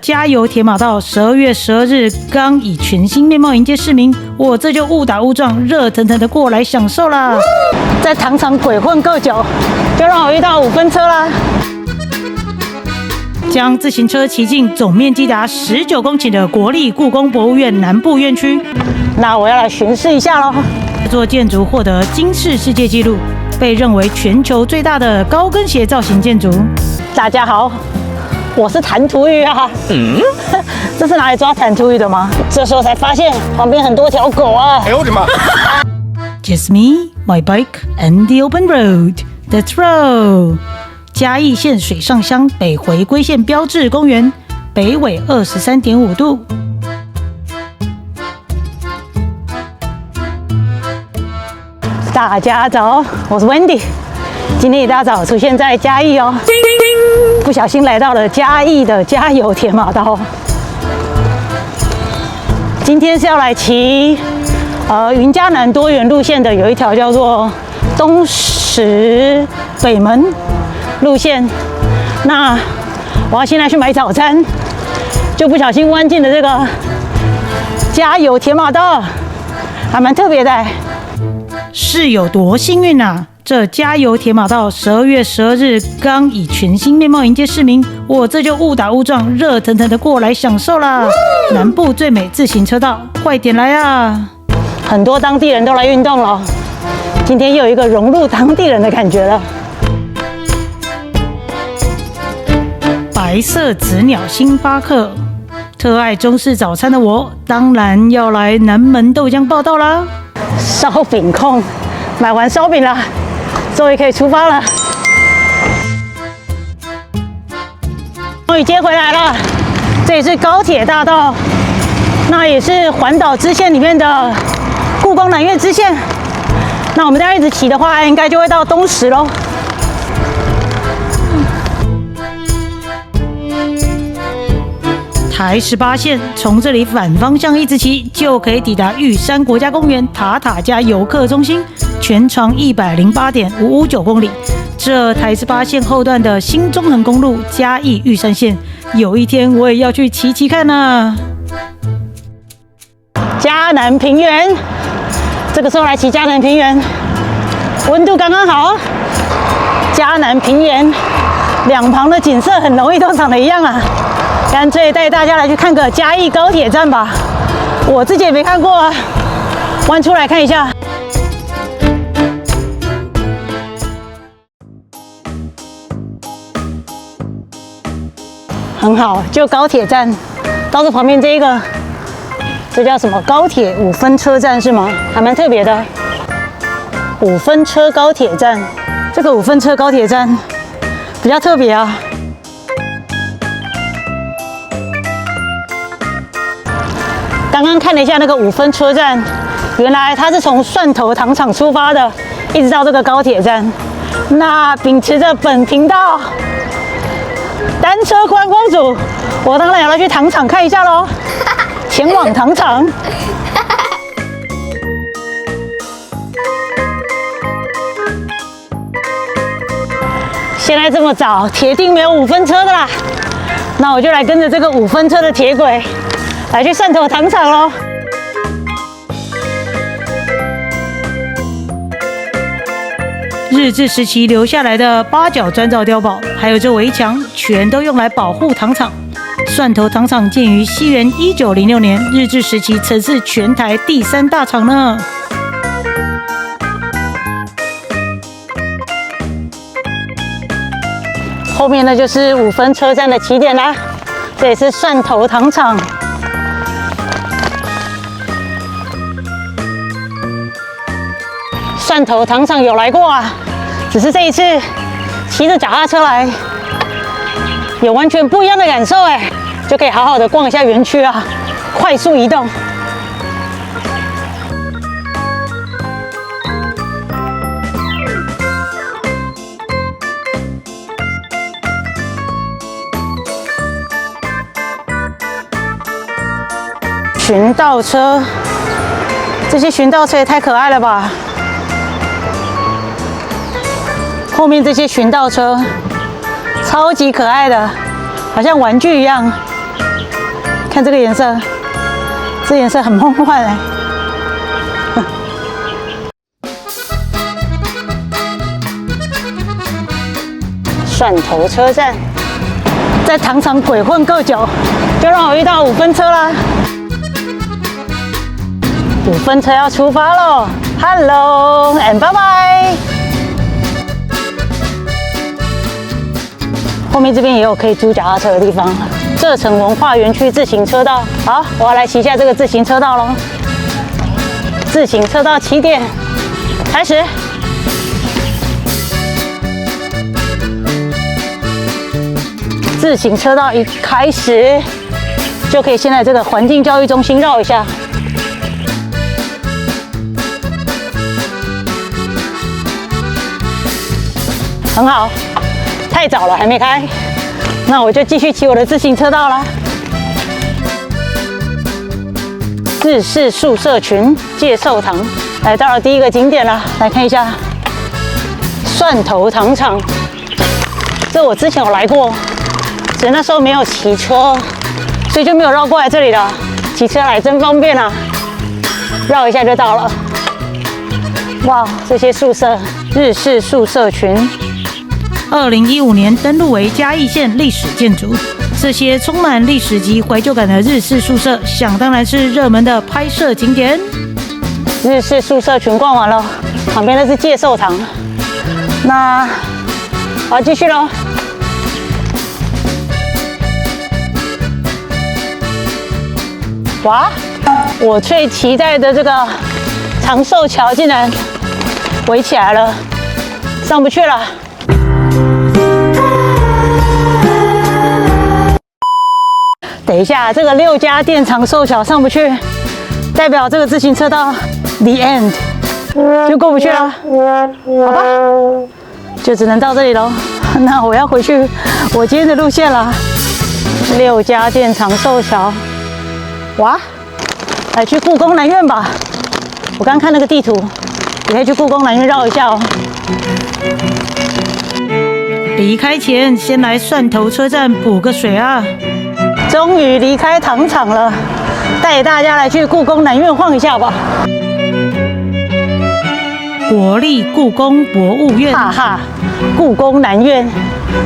加油铁马道12月12日刚以全新面貌迎接市民，我这就误打误撞，热腾腾的过来享受啦！在糖厂鬼混够久，就让我遇到5分车啦！将自行车骑进总面积达19公顷的国立故宫博物院南部院区，那我要来巡视一下喽。这座建筑获得金氏世界纪录，被认为全球最大的高跟鞋造型建筑。大家好。我是弹涂鱼啊，这是拿来抓弹涂鱼的吗？这时候才发现旁边很多条狗啊！哎呦我的妈 ！Just me, my bike, and the open road. That's right. 嘉义县水上乡北回归线标志公园，北纬23.5度。大家早，我是 Wendy。今天一大早出现在嘉义哦。不小心来到了嘉义的加油铁马道。今天是要来骑云嘉南多元路线的，有一条叫做东石北门路线。那我要先来去买早餐，就不小心弯进了这个加油铁马道，还蛮特别的。是有多幸运啊！这加油铁马道12月12日刚以全新面貌迎接市民，我这就误打误撞，热腾腾的过来享受啦！南部最美自行车道，快点来啊！很多当地人都来运动了，今天又有一个融入当地人的感觉了。白色紫鸟星巴克，特爱中式早餐的我，当然要来南门豆浆报道啦！烧饼控，买完烧饼啦。终于可以出发了，终于接回来了。这里是高铁大道，那也是环岛支线里面的故宫南院支线。那我们这样一直骑的话，应该就会到东石喽。台18线从这里反方向一直骑，就可以抵达玉山国家公园塔塔加游客中心。全长108.559公里，这台18线后段的新中横公路嘉义玉山线，有一天我也要去骑骑看啊！嘉南平原，这个时候来骑嘉南平原，温度刚刚好。嘉南平原两旁的景色很容易都长得一样啊，干脆带大家来去看个嘉义高铁站吧，我自己也没看过啊，弯出来看一下。很好，就高铁站，到这旁边这一个，这叫什么？高铁5分车站是吗？还蛮特别的。5分车高铁站，这个5分车高铁站比较特别啊。刚刚看了一下那个5分车站，原来它是从蒜头糖厂出发的，一直到这个高铁站。那秉持着本频道单车观光组，我当然要来去糖厂看一下喽，前往糖厂。现在这么早，铁定没有5分车的啦，那我就来跟着这个5分车的铁轨，来去蒜头糖厂喽。日治时期留下来的8角砖造碉堡，还有这围墙，全都用来保护糖厂。蒜头糖厂建于西元1906年，日治时期曾是全台第3大厂呢。后面呢就是5分车站的起点啦，这也是蒜头糖厂。蒜头糖厂有来过啊，只是这一次骑着脚踏车来，有完全不一样的感受哎，就可以好好的逛一下园区啊，快速移动。巡道车，这些巡道车也太可爱了吧！后面这些巡道车超级可爱的，好像玩具一样。看这个颜色，这颜色很梦幻哎。蒜头车站，在糖厂鬼混够久，就让我遇到5分车啦。5分车要出发喽 ，Hello and 拜拜。后面这边也有可以租脚踏车的地方。蔗城文化园区自行车道，好，我要来骑一下这个自行车道喽。自行车道起点，开始。自行车道一开始，就可以先来这个环境教育中心绕一下。很好，太早了还没开，那我就继续骑我的自行车道啦。日式宿舍群介寿堂，来到了第一个景点了，来看一下蒜头糖厂。这我之前有来过，只是那时候没有骑车，所以就没有绕过来这里了。骑车来真方便啊，绕一下就到了。哇，这些宿舍，日式宿舍群。2015年登录为嘉义县历史建筑，这些充满历史及怀旧感的日式宿舍，想当然是热门的拍摄景点。日式宿舍群逛完了，旁边的是介寿堂，那好继续喽。哇，我最期待的这个长寿桥竟然围起来了，上不去了。等一下，这个6家店长寿桥上不去，代表这个自行车道 the end 就过不去了，好吧，就只能到这里喽。那我要回去我今天的路线了。6家店长寿桥，哇，来去故宫南院吧。我刚看那个地图，也可以去故宫南院绕一下哦。离开前，先来蒜头车站补个水啊。终于离开糖厂了，带大家来去故宫南院晃一下吧。国立故宫博物院，哈哈，故宫南院，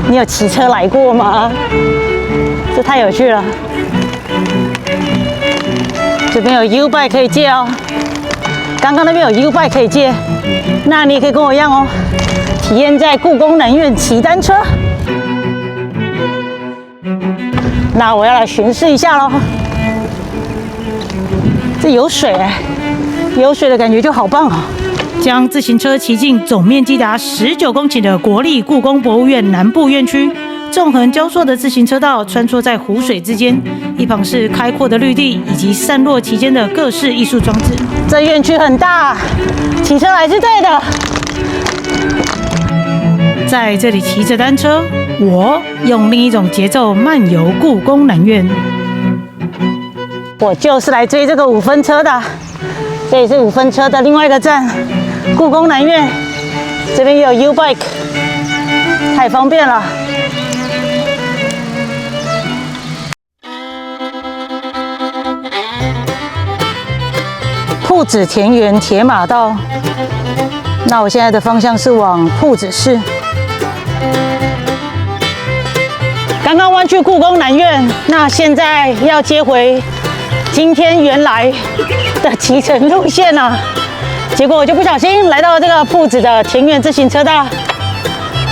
你有骑车来过吗？这太有趣了。这边有 U bike 可以借哦，刚刚那边有 U bike 可以借，那你也可以跟我一样哦，体验在故宫南院骑单车。那我要来巡视一下喽。这有水哎，有水的感觉就好棒啊！将自行车骑进总面积达19公顷的国立故宫博物院南部院区，纵横交错的自行车道穿梭在湖水之间，一旁是开阔的绿地以及散落其间的各式艺术装置。这院区很大，骑车来是对的。在这里骑着单车，我用另一种节奏漫游故宫南院。我就是来追这个5分车的，这也是5分车的另外一个站，故宫南院。这边也有 U bike， 太方便了。朴子田园铁马道，那我现在的方向是往朴子市。刚刚弯去故宫南院，那现在要接回今天原来的骑乘路线啊。结果我就不小心来到这个朴子的田园自行车道，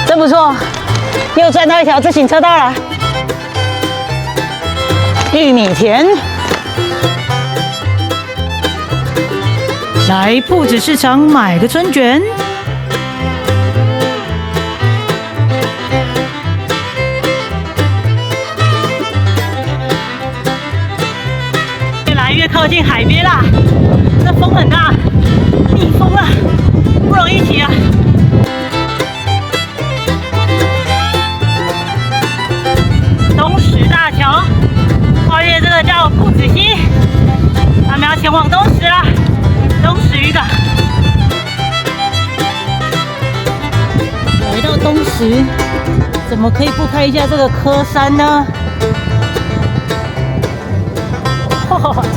真不错，又赚到一条自行车道了。玉米田，来朴子市场买个春卷。越靠近海边啦，这风很大，逆风了，不容易骑啊。东石大桥，跨越这个叫朴子溪，他们要前往东石啦，东石渔港。来到东石，怎么可以不看一下这个科山呢？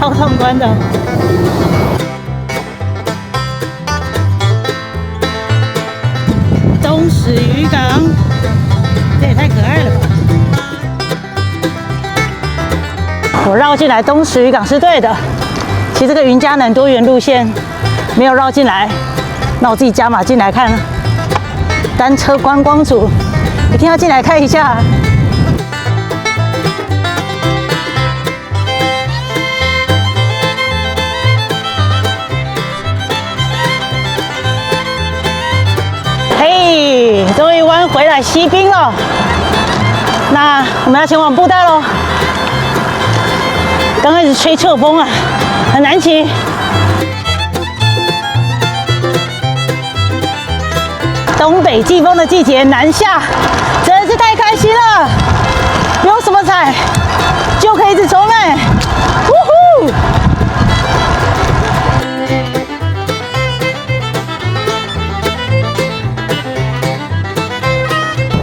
超壮观的。东石渔港，这也太可爱了吧！我绕进来东石渔港是对的。其实这个云嘉南多元路线没有绕进来，那我自己加码进来看。单车观光组一定要进来看一下。嘿，终于弯回来西滨了。那我们要前往布袋喽。刚开始吹侧风啊，很难骑。东北季风的季节南下，真是太开心了！不用什么踩，就可以一直冲哎！呜呼！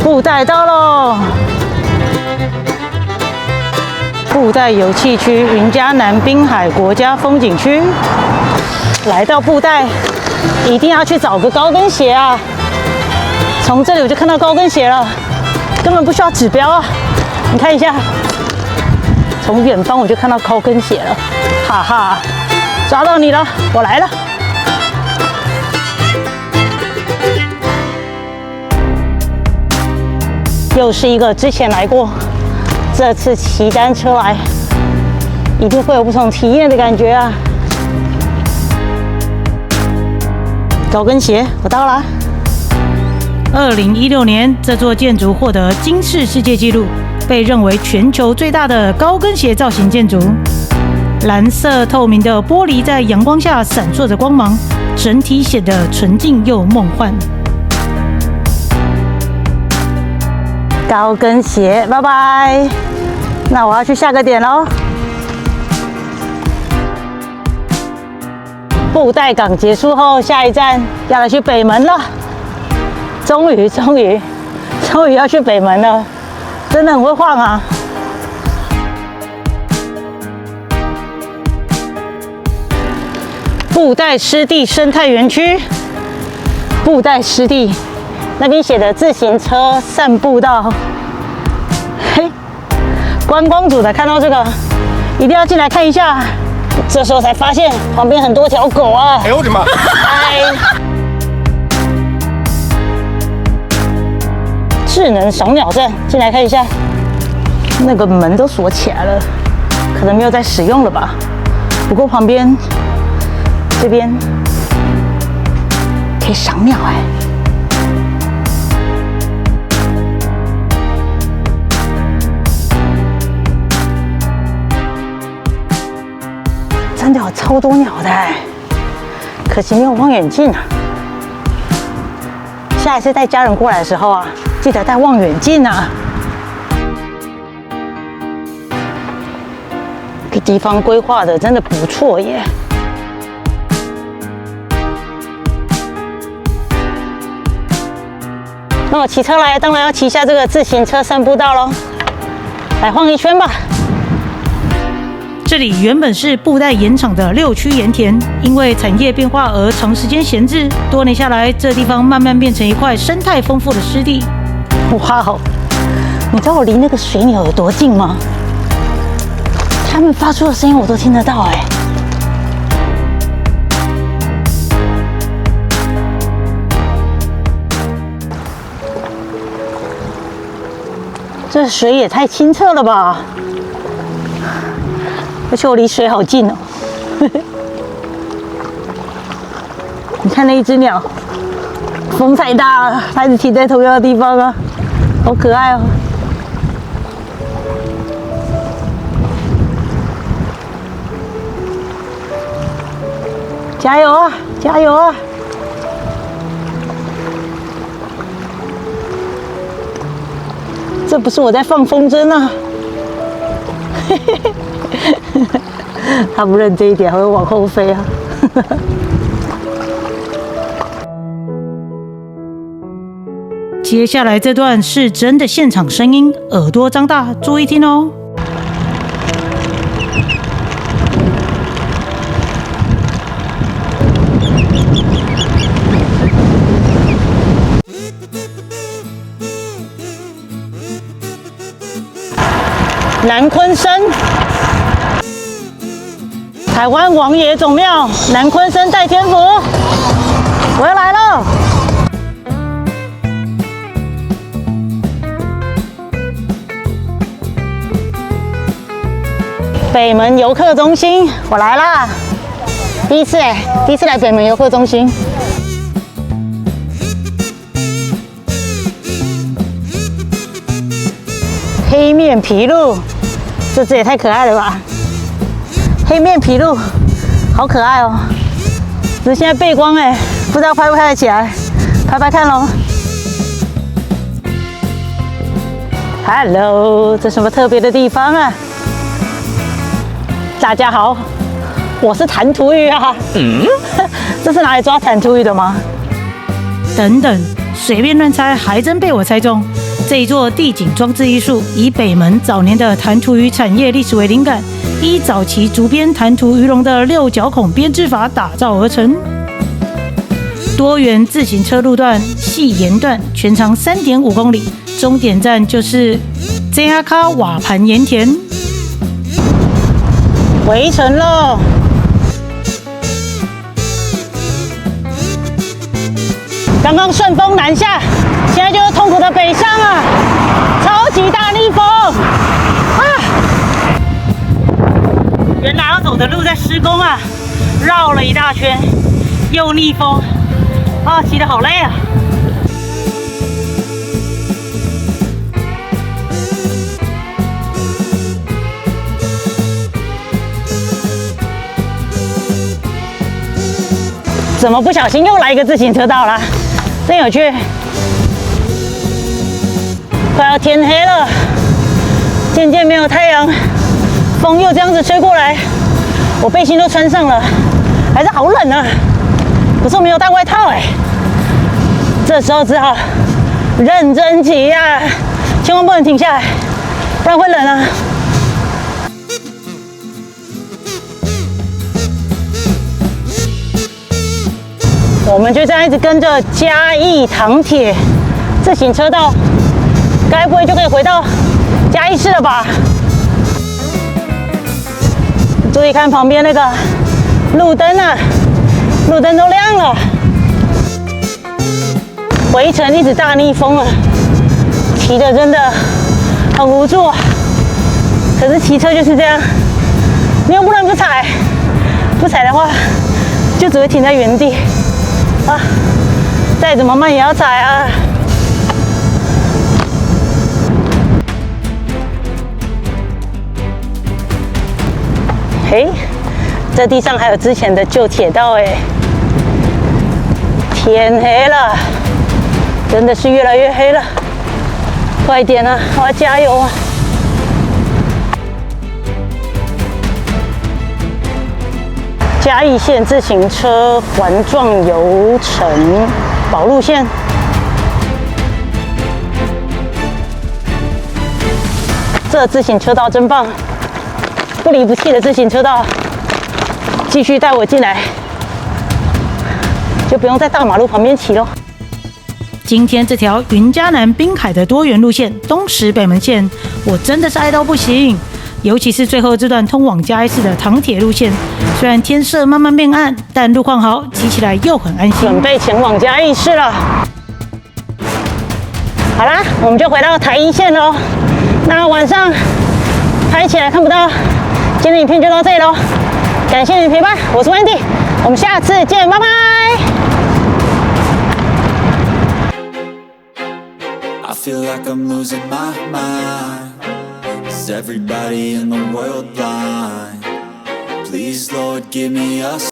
布袋到喽！布袋游憩区云嘉南滨海国家风景区，来到布袋，一定要去找个高跟鞋啊！从这里我就看到高跟鞋了，根本不需要指标啊！你看一下，从远方我就看到高跟鞋了，哈哈，抓到你了，我来了！又是一个之前来过，这次骑单车来，一定会有不同体验的感觉啊！高跟鞋，我到了。2016年，这座建筑获得金氏世界纪录，被认为全球最大的高跟鞋造型建筑。蓝色透明的玻璃在阳光下闪烁着光芒，整体显得纯净又梦幻。高跟鞋，拜拜。那我要去下个点喽。布袋港结束后，下一站要来去北门了。终于要去北门了，真的很会晃啊！布袋湿地生态园区，布袋湿地那边写的自行车散步道，嘿，观光组的看到这个，一定要进来看一下。这时候才发现旁边很多条狗啊！哎呦我的妈！智能赏鸟站，进来看一下。那个门都锁起来了，可能没有在使用了吧。不过旁边这边可以赏鸟哎。真的有超多鸟的哎，可惜没有望远镜啊。下一次带家人过来的时候啊，记得带望远镜啊。这地方规划的真的不错耶。那我骑车来，当然要骑下这个自行车散步道咯。来晃一圈吧。这里原本是布袋盐场的6区盐田，因为产业变化而长时间闲置，多年下来，这地方慢慢变成一块生态丰富的湿地。哇哦！你知道我离那个水鸟有多近吗？它们发出的声音我都听得到哎。这水也太清澈了吧！而且我离水好近哦。你看那一只鸟，风太大了，它一直停在同样的地方啊，好可爱哦。加油啊！加油啊！这不是我在放风筝啊！他不认这一点，还会往后飞啊！接下来这段是真的现场声音，耳朵张大，注意听哦。南鲲生。台湾王爷总庙南鲲生代天府，我要来了。北门游客中心，我来啦！第一次来北门游客中心。黑面琵鹭，这只也太可爱了吧！黑面琵鹭，好可爱哦！只是现在背光哎，不知道拍不拍得起来，拍拍看喽。Hello， 这什么特别的地方啊？大家好，我是弹涂鱼啊。这是拿来抓弹涂鱼的吗？等等，随便乱猜，还真被我猜中。这一座地景装置艺术，以北门早年的弹涂鱼产业历史为灵感，依早期竹编弹涂鱼龙的六角孔编织法打造而成。多元自行车路段系沿段，全长3.5公里，终点站就是真阿卡瓦盘盐田。回程喽！刚刚顺风南下，现在就是痛苦的北上啊！超级大逆风啊！原来要走的路在施工啊，绕了一大圈，又逆风啊，骑得好累啊！怎么不小心又来一个自行车道了？真有趣！快要天黑了，渐渐没有太阳，风又这样子吹过来，我背心都穿上了，还是好冷啊！可是我没有带外套哎，这时候只好认真骑呀，千万不能停下来，不然会冷啊！我们就这样一直跟着嘉义糖铁自行车道，该不会就可以回到嘉义市了吧？注意看旁边那个路灯啊，路灯都亮了。回程一直大逆风啊，骑着真的很无助啊。可是骑车就是这样，你又不能不踩，不踩的话就只会停在原地。啊，再怎么慢也要踩啊！嘿，这地上还有之前的旧铁道哎。天黑了，真的是越来越黑了，快点啊！我要加油啊！嘉义县自行车环状游程保路线，这自行车道真棒，不离不弃的自行车道，继续带我进来，就不用在大马路旁边骑咯。今天这条云嘉南滨海的多元路线东石北门线，我真的是爱到不行。尤其是最后这段通往嘉义市的糖铁路线，虽然天色慢慢变暗，但路况好，骑起来又很安心。准备前往嘉义市了。好啦，我们就回到台一线喽。那晚上拍起来看不到，今天的影片就到这里喽。感谢你的陪伴，我是 Wendy， 我们下次见，拜拜。I feel like I'm losing my mind. Is everybody in the world blind? Please, Lord, give me a